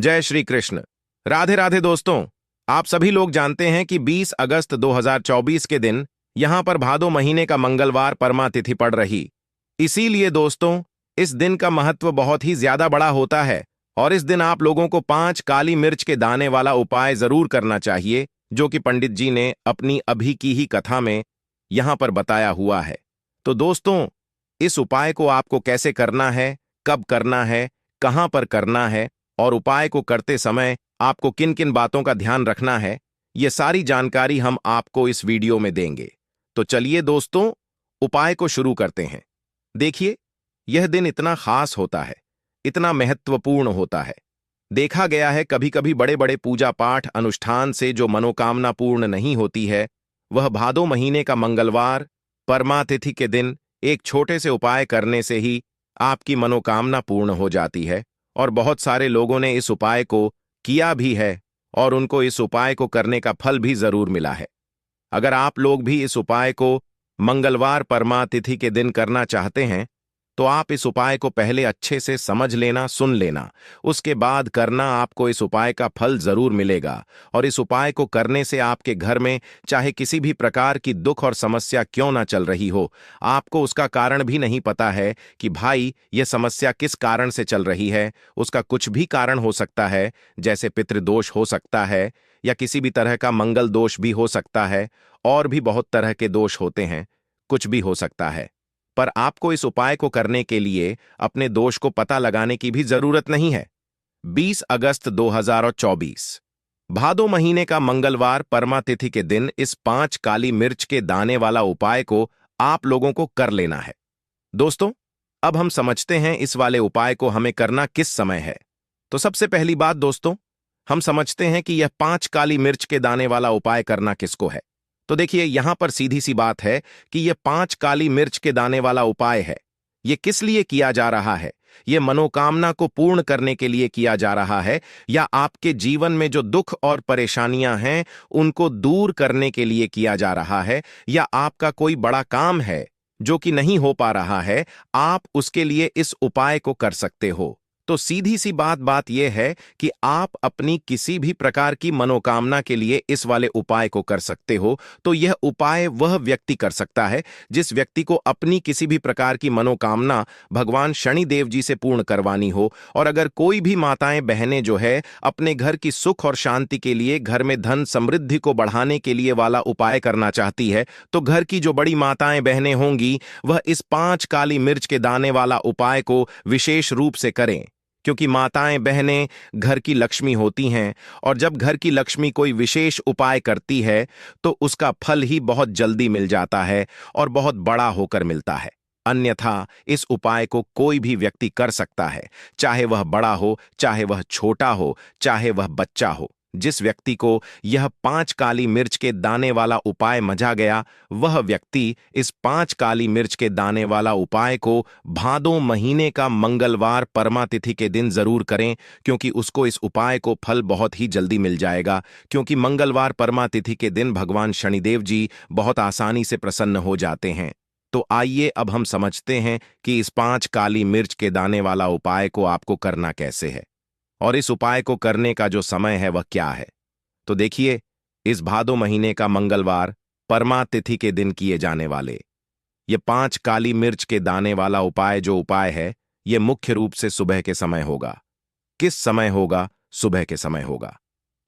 जय श्री कृष्ण। राधे राधे दोस्तों। आप सभी लोग जानते हैं कि 20 अगस्त 2024 के दिन यहां पर भादो महीने का मंगलवार परमा तिथि पड़ रही। इसीलिए दोस्तों, इस दिन का महत्व बहुत ही ज्यादा बड़ा होता है और इस दिन आप लोगों को 5 काली मिर्च के दाने वाला उपाय जरूर करना चाहिए, जो कि पंडित जी ने अपनी अभी की ही कथा में यहां पर बताया हुआ है। तो दोस्तों, इस उपाय को आपको कैसे करना है, कब करना है, कहां पर करना है और उपाय को करते समय आपको किन किन बातों का ध्यान रखना है, ये सारी जानकारी हम आपको इस वीडियो में देंगे। तो चलिए दोस्तों, उपाय को शुरू करते हैं। देखिए, यह दिन इतना खास होता है, इतना महत्वपूर्ण होता है। देखा गया है कभी कभी बड़े बड़े पूजा पाठ अनुष्ठान से जो मनोकामना पूर्ण नहीं होती है, वह भादो महीने का मंगलवार परमा तिथि के दिन एक छोटे से उपाय करने से ही आपकी मनोकामना पूर्ण हो जाती है। और बहुत सारे लोगों ने इस उपाय को किया भी है और उनको इस उपाय को करने का फल भी जरूर मिला है। अगर आप लोग भी इस उपाय को मंगलवार परमा तिथि के दिन करना चाहते हैं, तो आप इस उपाय को पहले अच्छे से समझ लेना, सुन लेना, उसके बाद करना। आपको इस उपाय का फल जरूर मिलेगा और इस उपाय को करने से आपके घर में चाहे किसी भी प्रकार की दुख और समस्या क्यों ना चल रही हो, आपको उसका कारण भी नहीं पता है कि भाई यह समस्या किस कारण से चल रही है। उसका कुछ भी कारण हो सकता है, जैसे पितृदोष हो सकता है या किसी भी तरह का मंगल दोष भी हो सकता है, और भी बहुत तरह के दोष होते हैं, कुछ भी हो सकता है। पर आपको इस उपाय को करने के लिए अपने दोष को पता लगाने की भी जरूरत नहीं है। 20 अगस्त 2024 भादो महीने का मंगलवार परमा तिथि के दिन इस 5 काली मिर्च के दाने वाला उपाय को आप लोगों को कर लेना है। दोस्तों, अब हम समझते हैं इस वाले उपाय को हमें करना किस समय है। तो सबसे पहली बात दोस्तों, हम समझते हैं कि यह 5 काली मिर्च के दाने वाला उपाय करना किसको है। तो देखिए, यहां पर सीधी सी बात है कि यह 5 काली मिर्च के दाने वाला उपाय है। यह किस लिए किया जा रहा है? यह मनोकामना को पूर्ण करने के लिए किया जा रहा है, या आपके जीवन में जो दुख और परेशानियां हैं उनको दूर करने के लिए किया जा रहा है, या आपका कोई बड़ा काम है जो कि नहीं हो पा रहा है, आप उसके लिए इस उपाय को कर सकते हो। तो सीधी सी बात यह है कि आप अपनी किसी भी प्रकार की मनोकामना के लिए इस वाले उपाय को कर सकते हो। तो यह उपाय वह व्यक्ति कर सकता है जिस व्यक्ति को अपनी किसी भी प्रकार की मनोकामना भगवान शनिदेव जी से पूर्ण करवानी हो। और अगर कोई भी माताएं बहनें जो है अपने घर की सुख और शांति के लिए, घर में धन समृद्धि को बढ़ाने के लिए वाला उपाय करना चाहती है, तो घर की जो बड़ी माताएं बहनें होंगी वह इस 5 काली मिर्च के दाने वाला उपाय को विशेष रूप से करें, क्योंकि माताएं बहनें घर की लक्ष्मी होती हैं और जब घर की लक्ष्मी कोई विशेष उपाय करती है तो उसका फल ही बहुत जल्दी मिल जाता है और बहुत बड़ा होकर मिलता है। अन्यथा इस उपाय को कोई भी व्यक्ति कर सकता है, चाहे वह बड़ा हो, चाहे वह छोटा हो, चाहे वह बच्चा हो। जिस व्यक्ति को यह 5 काली मिर्च के दाने वाला उपाय मजा गया, वह व्यक्ति इस 5 काली मिर्च के दाने वाला उपाय को भादो महीने का मंगलवार परमा तिथि के दिन जरूर करें, क्योंकि उसको इस उपाय को फल बहुत ही जल्दी मिल जाएगा। क्योंकि मंगलवार परमा तिथि के दिन भगवान शनिदेव जी बहुत आसानी से प्रसन्न हो जाते हैं। तो आइए अब हम समझते हैं कि इस 5 काली मिर्च के दाने वाला उपाय को आपको करना कैसे है और इस उपाय को करने का जो समय है वह क्या है। तो देखिए, इस भादो महीने का मंगलवार परमा तिथि के दिन किए जाने वाले ये 5 काली मिर्च के दाने वाला उपाय जो उपाय है, ये मुख्य रूप से सुबह के समय होगा। किस समय होगा? सुबह के समय होगा।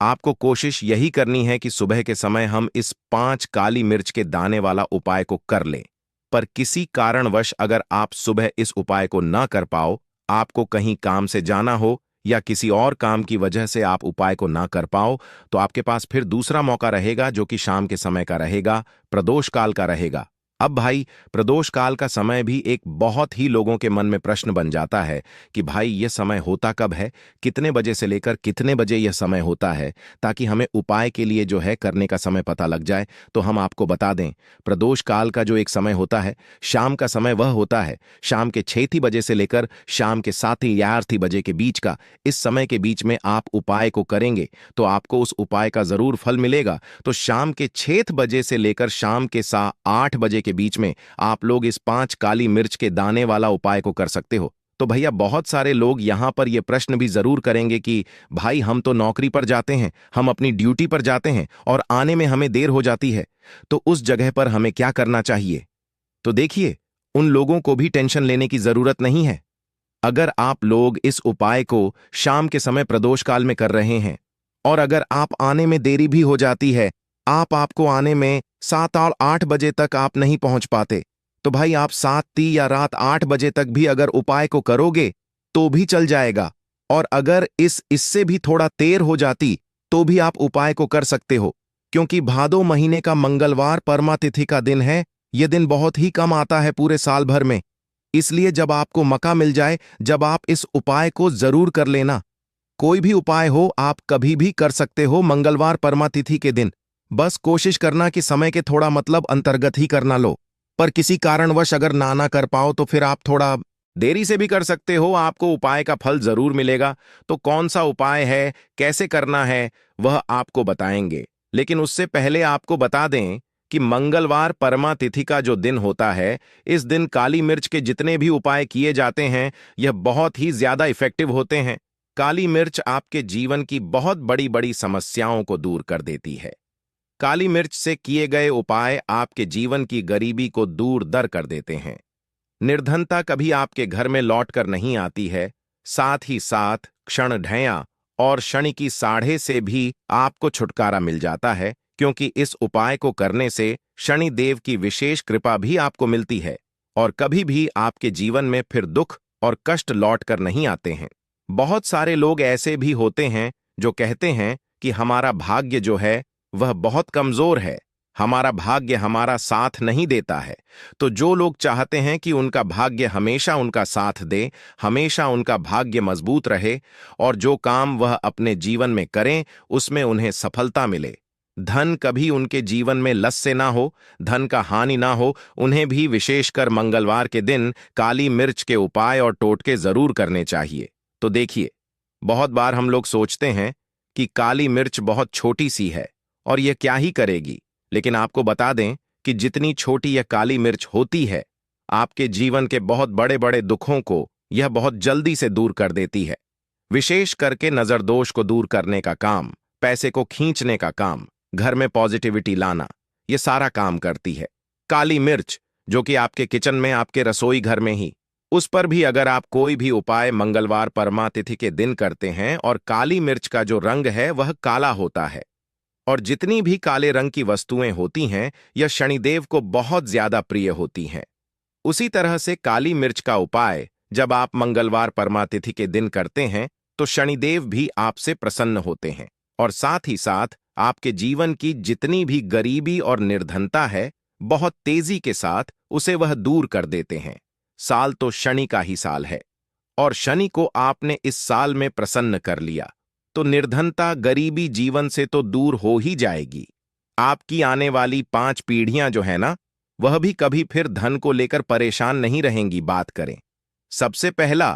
आपको कोशिश यही करनी है कि सुबह के समय हम इस 5 काली मिर्च के दाने वाला उपाय को कर लें। पर किसी कारणवश अगर आप सुबह इस उपाय को ना कर पाओ, आपको कहीं काम से जाना हो या किसी और काम की वजह से आप उपाय को ना कर पाओ, तो आपके पास फिर दूसरा मौका रहेगा, जो कि शाम के समय का रहेगा, प्रदोष काल का रहेगा। अब भाई, प्रदोष काल का समय भी एक बहुत ही लोगों के मन में प्रश्न बन जाता है कि भाई यह समय होता कब है, कितने बजे से लेकर कितने बजे यह समय होता है, ताकि हमें उपाय के लिए जो है करने का समय पता लग जाए। तो हम आपको बता दें, प्रदोष काल का जो एक समय होता है, शाम का समय वह होता है शाम के 6 बजे से लेकर शाम के 7 या 8 बजे के बीच का। इस समय के बीच में आप उपाय को करेंगे तो आपको उस उपाय का जरूर फल मिलेगा। तो शाम के 6 बजे से लेकर शाम के 8 बजे के बीच में आप लोग इस 5 काली मिर्च के दाने वाला उपाय को कर सकते हो। तो भैया बहुत सारे लोग यहाँ पर ये प्रश्न भी जरूर करेंगे कि भाई हम तो नौकरी पर जाते हैं, हम अपनी ड्यूटी पर जाते हैं और आने में हमें देर हो जाती है, तो उस जगह पर हमें क्या करना चाहिए। तो देखिए, उन लोगों को भी टेंशन लेने की जरूरत नहीं है। अगर आप लोग इस उपाय को शाम के समय प्रदोष काल में कर रहे हैं और अगर आप आने में देरी भी हो जाती है, आपको आने में 7 और 8 बजे तक आप नहीं पहुंच पाते, तो भाई आप 7:30 या रात 8 बजे तक भी अगर उपाय को करोगे तो भी चल जाएगा। और अगर इससे भी थोड़ा देर हो जाती तो भी आप उपाय को कर सकते हो, क्योंकि भादो महीने का मंगलवार परमा तिथि का दिन है। यह दिन बहुत ही कम आता है पूरे साल भर में, इसलिए जब आपको मौका मिल जाए, जब आप इस उपाय को जरूर कर लेना। कोई भी उपाय हो आप कभी भी कर सकते हो मंगलवार परमा तिथि के दिन। बस कोशिश करना कि समय के थोड़ा मतलब अंतर्गत ही करना लो। पर किसी कारणवश अगर ना कर पाओ तो फिर आप थोड़ा देरी से भी कर सकते हो, आपको उपाय का फल जरूर मिलेगा। तो कौन सा उपाय है, कैसे करना है, वह आपको बताएंगे। लेकिन उससे पहले आपको बता दें कि मंगलवार परमा तिथि का जो दिन होता है, इस दिन काली मिर्च के जितने भी उपाय किए जाते हैं यह बहुत ही ज्यादा इफेक्टिव होते हैं। काली मिर्च आपके जीवन की बहुत बड़ी बड़ी समस्याओं को दूर कर देती है। काली मिर्च से किए गए उपाय आपके जीवन की गरीबी को दूर दर कर देते हैं। निर्धनता कभी आपके घर में लौट कर नहीं आती है। साथ ही साथ क्षण ढैया और शनि की साढ़े से भी आपको छुटकारा मिल जाता है, क्योंकि इस उपाय को करने से शनि देव की विशेष कृपा भी आपको मिलती है और कभी भी आपके जीवन में फिर दुख और कष्ट लौट कर नहीं आते हैं। बहुत सारे लोग ऐसे भी होते हैं जो कहते हैं कि हमारा भाग्य जो है वह बहुत कमजोर है, हमारा भाग्य हमारा साथ नहीं देता है। तो जो लोग चाहते हैं कि उनका भाग्य हमेशा उनका साथ दे, हमेशा उनका भाग्य मजबूत रहे और जो काम वह अपने जीवन में करें उसमें उन्हें सफलता मिले, धन कभी उनके जीवन में लस से ना हो, धन का हानि ना हो, उन्हें भी विशेषकर मंगलवार के दिन काली मिर्च के उपाय और टोटके जरूर करने चाहिए। तो देखिए, बहुत बार हम लोग सोचते हैं कि काली मिर्च बहुत छोटी सी है और यह क्या ही करेगी, लेकिन आपको बता दें कि जितनी छोटी यह काली मिर्च होती है, आपके जीवन के बहुत बड़े बड़े दुखों को यह बहुत जल्दी से दूर कर देती है। विशेष करके नजर दोष को दूर करने का काम, पैसे को खींचने का काम, घर में पॉजिटिविटी लाना, यह सारा काम करती है काली मिर्च, जो कि आपके किचन में, आपके रसोई घर में ही, उस पर भी अगर आप कोई भी उपाय मंगलवार परमा तिथि के दिन करते हैं और काली मिर्च का जो रंग है वह काला होता है और जितनी भी काले रंग की वस्तुएं होती हैं यह शनिदेव को बहुत ज्यादा प्रिय होती हैं। उसी तरह से काली मिर्च का उपाय जब आप मंगलवार परमा तिथि के दिन करते हैं तो शनिदेव भी आपसे प्रसन्न होते हैं और साथ ही साथ आपके जीवन की जितनी भी गरीबी और निर्धनता है बहुत तेजी के साथ उसे वह दूर कर देते हैं। साल तो शनि का ही साल है और शनि को आपने इस साल में प्रसन्न कर लिया तो निर्धनता, गरीबी जीवन से तो दूर हो ही जाएगी। आपकी आने वाली 5 पीढ़ियां जो है ना, वह भी कभी फिर धन को लेकर परेशान नहीं रहेंगी। बात करें सबसे पहला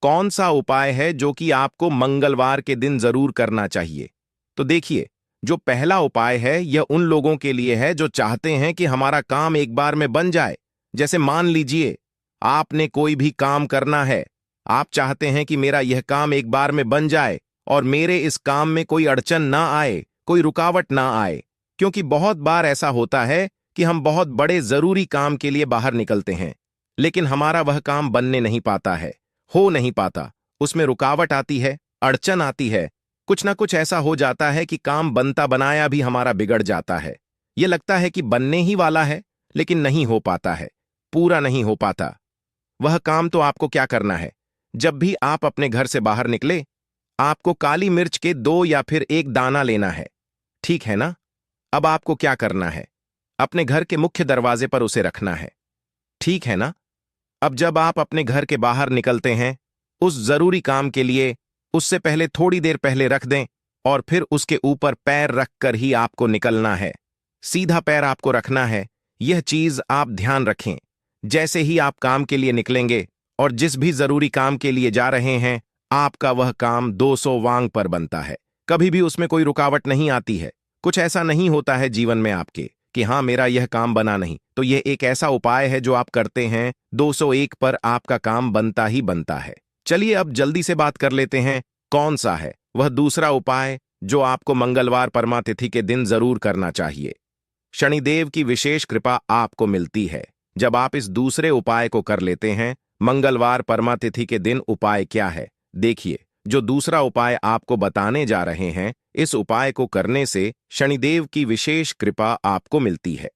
कौन सा उपाय है जो कि आपको मंगलवार के दिन जरूर करना चाहिए। तो देखिए, जो पहला उपाय है यह उन लोगों के लिए है जो चाहते हैं कि हमारा काम एक बार में बन जाए। जैसे मान लीजिए आपने कोई भी काम करना है, आप चाहते हैं कि मेरा यह काम एक बार में बन जाए और मेरे इस काम में कोई अड़चन ना आए, कोई रुकावट ना आए। क्योंकि बहुत बार ऐसा होता है कि हम बहुत बड़े जरूरी काम के लिए बाहर निकलते हैं, लेकिन हमारा वह काम बनने नहीं पाता है, हो नहीं पाता, उसमें रुकावट आती है, अड़चन आती है, कुछ ना कुछ ऐसा हो जाता है कि काम बनता बनाया भी हमारा बिगड़ जाता है। यह लगता है कि बनने ही वाला है लेकिन नहीं हो पाता है, पूरा नहीं हो पाता वह काम। तो आपको क्या करना है, जब भी आप अपने घर से बाहर निकले आपको काली मिर्च के 2 या फिर 1 दाना लेना है, ठीक है ना। अब आपको क्या करना है, अपने घर के मुख्य दरवाजे पर उसे रखना है, ठीक है ना। अब जब आप अपने घर के बाहर निकलते हैं उस जरूरी काम के लिए, उससे पहले थोड़ी देर पहले रख दें और फिर उसके ऊपर पैर रखकर ही आपको निकलना है। सीधा पैर आपको रखना है, यह चीज आप ध्यान रखें। जैसे ही आप काम के लिए निकलेंगे और जिस भी जरूरी काम के लिए जा रहे हैं, आपका वह काम 200 वांग पर बनता है, कभी भी उसमें कोई रुकावट नहीं आती है। कुछ ऐसा नहीं होता है जीवन में आपके कि हाँ मेरा यह काम बना नहीं, तो यह एक ऐसा उपाय है जो आप करते हैं 201 पर आपका काम बनता ही बनता है। चलिए अब जल्दी से बात कर लेते हैं कौन सा है वह दूसरा उपाय जो आपको मंगलवार परमा तिथि के दिन जरूर करना चाहिए। शनिदेव की विशेष कृपा आपको मिलती है जब आप इस दूसरे उपाय को कर लेते हैं। मंगलवार परमा तिथि के दिन उपाय क्या है, देखिए। जो दूसरा उपाय आपको बताने जा रहे हैं, इस उपाय को करने से शनिदेव की विशेष कृपा आपको मिलती है।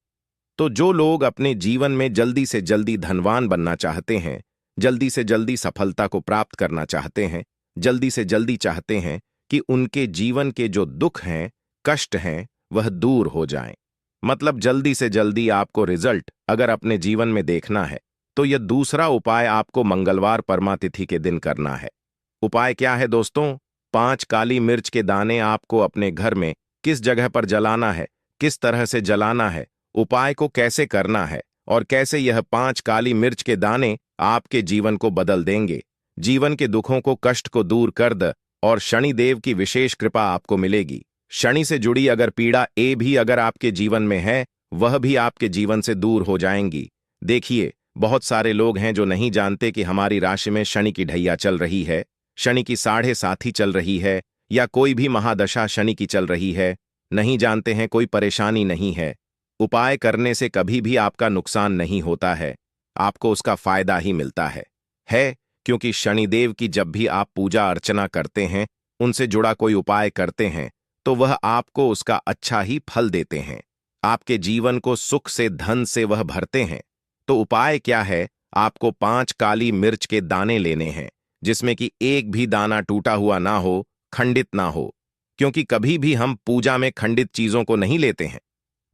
तो जो लोग अपने जीवन में जल्दी से जल्दी धनवान बनना चाहते हैं, जल्दी से जल्दी सफलता को प्राप्त करना चाहते हैं, जल्दी से जल्दी चाहते हैं कि उनके जीवन के जो दुख हैं, कष्ट हैं, वह दूर हो जाएं, मतलब जल्दी से जल्दी आपको रिजल्ट अगर अपने जीवन में देखना है, तो यह दूसरा उपाय आपको मंगलवार परमा तिथि के दिन करना है। उपाय क्या है दोस्तों? 5 काली मिर्च के दाने आपको अपने घर में किस जगह पर जलाना है, किस तरह से जलाना है, उपाय को कैसे करना है और कैसे यह 5 काली मिर्च के दाने आपके जीवन को बदल देंगे, जीवन के दुखों को कष्ट को दूर कर द और शनिदेव की विशेष कृपा आपको मिलेगी। शनि से जुड़ी अगर पीड़ा भी अगर आपके जीवन में है, वह भी आपके जीवन से दूर हो जाएंगी। देखिए, बहुत सारे लोग हैं जो नहीं जानते कि हमारी राशि में शनि की ढैया चल रही है, शनि की 7.5 चल रही है, या कोई भी महादशा शनि की चल रही है। नहीं जानते हैं, कोई परेशानी नहीं है। उपाय करने से कभी भी आपका नुकसान नहीं होता है, आपको उसका फायदा ही मिलता है क्योंकि शनिदेव की जब भी आप पूजा अर्चना करते हैं, उनसे जुड़ा कोई उपाय करते हैं, तो वह आपको उसका अच्छा ही फल देते हैं। आपके जीवन को सुख से धन से वह भरते हैं। तो उपाय क्या है? आपको 5 काली मिर्च के दाने लेने हैं, जिसमें कि एक भी दाना टूटा हुआ ना हो, खंडित ना हो, क्योंकि कभी भी हम पूजा में खंडित चीजों को नहीं लेते हैं,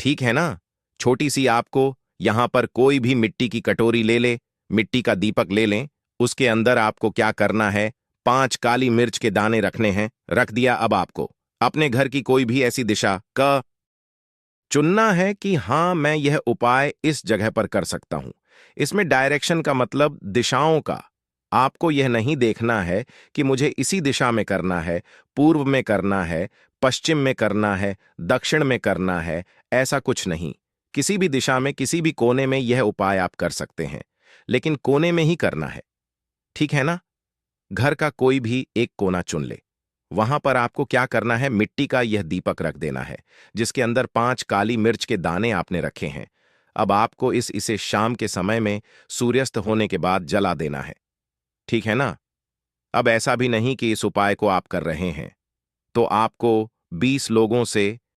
ठीक है ना। छोटी सी आपको यहां पर कोई भी मिट्टी की कटोरी ले ले, मिट्टी का दीपक ले लें, उसके अंदर आपको क्या करना है, 5 काली मिर्च के दाने रखने हैं। रख दिया। अब आपको अपने घर की कोई भी ऐसी दिशा का चुनना है कि हां मैं यह उपाय इस जगह पर कर सकता हूं। इसमें डायरेक्शन का मतलब दिशाओं का। आपको यह नहीं देखना है कि मुझे इसी दिशा में करना है, पूर्व में करना है, पश्चिम में करना है, दक्षिण में करना है, ऐसा कुछ नहीं। किसी भी दिशा में किसी भी कोने में यह उपाय आप कर सकते हैं, लेकिन कोने में ही करना है, ठीक है ना। घर का कोई भी एक कोना चुन ले। वहां पर आपको क्या करना है, मिट्टी का यह दीपक रख देना है, जिसके अंदर 5 काली मिर्च के दाने आपने रखे हैं। अब आपको इसे शाम के समय में सूर्यास्त होने के बाद जला देना है, ठीक है ना। अब ऐसा भी नहीं कि इस उपाय को आप कर रहे हैं तो आपको 20 लोगों से